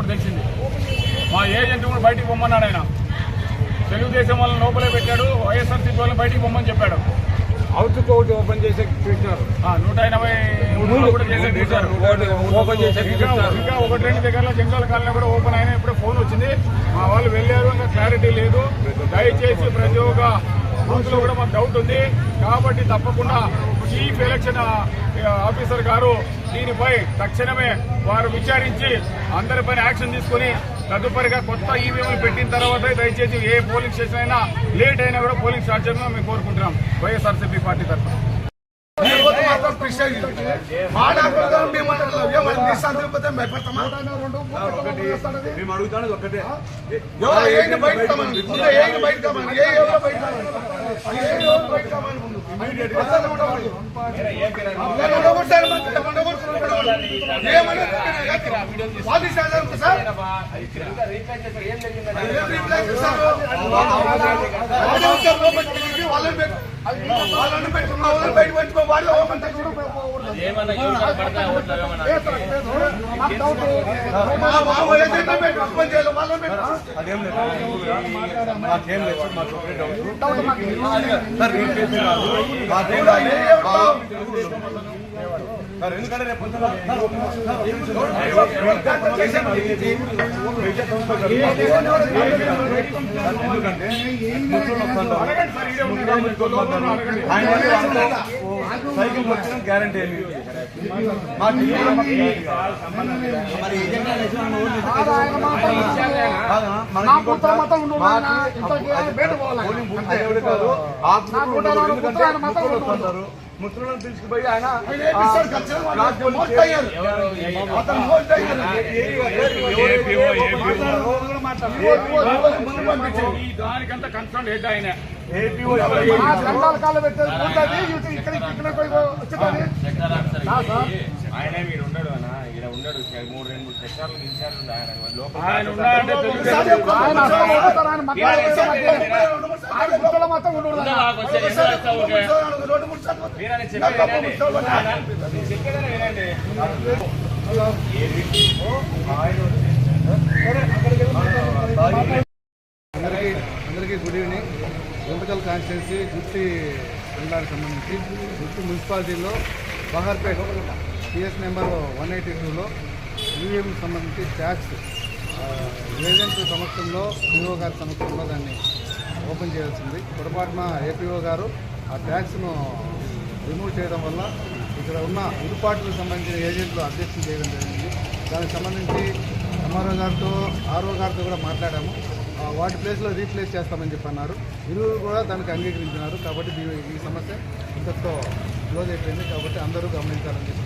అప్పుడు తెలిసింది. మా ఏజెంట్ కూడా బయటికి పొమ్మన్నాడు. ఆయన తెలుగుదేశం వాళ్ళని లోపలే పెట్టాడు, వైఎస్ఆర్సీపీ వాళ్ళని బయటికి పొమ్మని చెప్పాడు. అవుట్ కోర్టు ఓపెన్ చేసే చూసినారు, 180 కూడా చేసే చూశారు. ఇంకా 1-2 దగ్గరలో జంగల్ కాలనీ కూడా ఓపెన్ అయినా ఇప్పుడే ఫోన్ వచ్చింది. మా వాళ్ళు వెళ్ళారు, ఇంకా క్లారిటీ లేదు. దయచేసి ప్రతి ఒక్క బూత్లో కూడా మాకు డౌట్ ఉంది. కాబట్టి తప్పకుండా చీఫ్ ఎలక్షన్ ఆఫీసర్ గారు దీనిపై తక్షణమే వారు విచారించి అందరిపైన యాక్షన్ తీసుకుని తదుపరిగా కొత్త ఈవీఎంలు పెట్టిన తర్వాత దయచేసి ఏ పోలింగ్ స్టేషన్ అయినా లేట్ అయినా కూడా పోలింగ్ స్టార్ట్ చేయడం మేము కోరుకుంటున్నాం వైఎస్ఆర్సీపీ పార్టీ తరఫున. ఎందుకంటే రేపు సైకిల్ వచ్చిన గ్యారంటీ ముస్లింలను తీసుకుపోయి ఆయన దానికంతా కన్సర్న్ హెడ్ ఆయన ఆయన మీరు ఉండడు అన్న, ఇక్కడ ఉండడు. 3 సెక్షన్లు ఇన్ఛార్జ్ ఆయన అందరికీ గుడ్ ఈవినింగ్. గుంతకల్ కాన్స్టిట్యున్సీ గుత్తి మండలానికి సంబంధించి గుత్తి మున్సిపాలిటీలో బహార్పేట్ PS నెంబర్ 182లో ఈవీఎంకి సంబంధించి ట్యాక్స్ ఏజెంట్ సమక్షంలో PO గారి సమక్షంలో దాన్ని ఓపెన్ చేయాల్సింది. పొరపాటున APO గారు ఆ ట్యాక్స్ను రిమూవ్ చేయడం వల్ల ఇక్కడ ఉన్న ఇరు పార్టీలకు సంబంధించిన ఏజెంట్లు అధ్యక్షం చేయడం జరిగింది. దానికి సంబంధించి MRO గారితో RO గారితో కూడా మాట్లాడాము. వాటి ప్లేస్లో రీప్లేస్ చేస్తామని చెప్పి అన్నారు. ఇరువురు కూడా దానికి అంగీకరించినారు. కాబట్టి ఈ సమస్య ఇంతతో క్లోజ్ అయిపోయింది. కాబట్టి అందరూ గమనించాలని చెప్పి